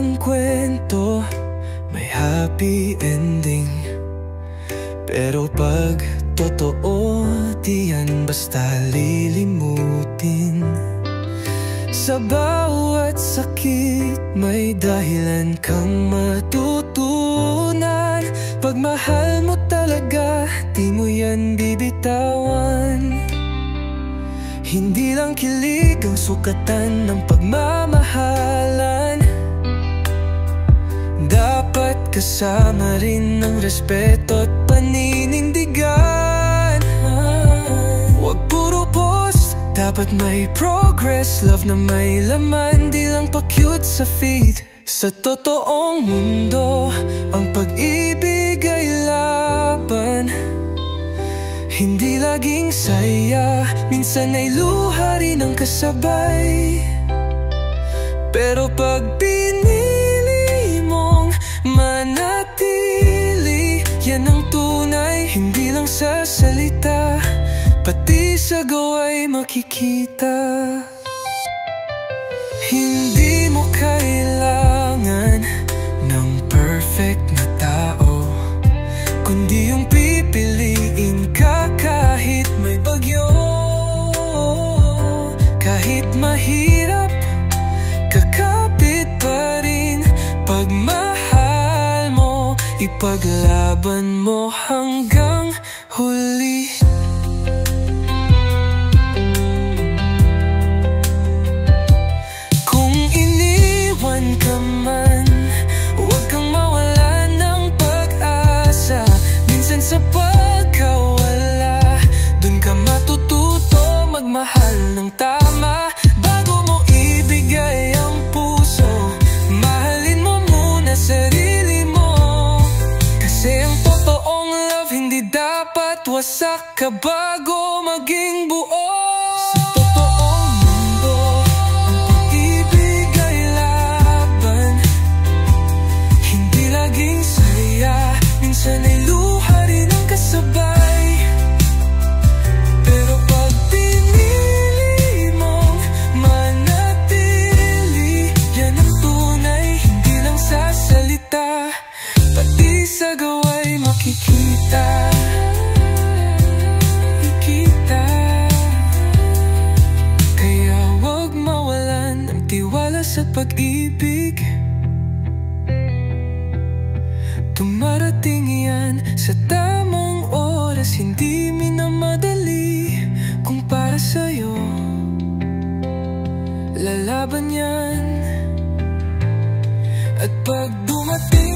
ng kwento may happy ending, pero pag totoo, di yan basta lilimutin. Sa bawat sakit may dahilan kang matutunan. Pagmahal mo talaga, di mo yan bibitawan. Hindi lang kilig ang sukatan ng pagmamahalan. Dapat kasama rin ng respeto at paninindigan. Huwag puro post, dapat may progress. Love na may laman, di lang pa-cute sa feed. Sa totoong mundo, ang pag-ibig ay laban. Hindi laging saya, minsan ay luha rin ang kasabay. Pero pag pinili mong manatili, yan ang tunay. Hindi lang sa salita, pati sa gawa'y makikita. Hindi mo kailangan ng perfect na tao, kundi yung pipiliin ka kahit may bagyo. Kahit mahirap, kakapit pa rin. Pagmahal mo, ipaglaban mo hanggang huli. Kung iniwan ka man, huwag kang mawalan ng pag-asa. Minsan sa pagkawala, dun ka matututo magmahal ng tama. Bago mo ibigay ang puso, mahalin mo muna sarili mo. Kasi ang totoong love hindi dapat wasak ka bago maging buo. Sa totoong mundo, ang pag-ibig ay laban. Hindi laging saya, minsan ay luha rin ang kasabay. Pero pag pinili mong manatili, yan ang tunay. Hindi lang sa salita, pati sa gawa'y makikita. Kaya huwag mawalan ng tiwala sa pag-ibig. Dumarating yan sa tamang oras, hindi minamadali. Kung para sa'yo, lalaban yan. At pag dumating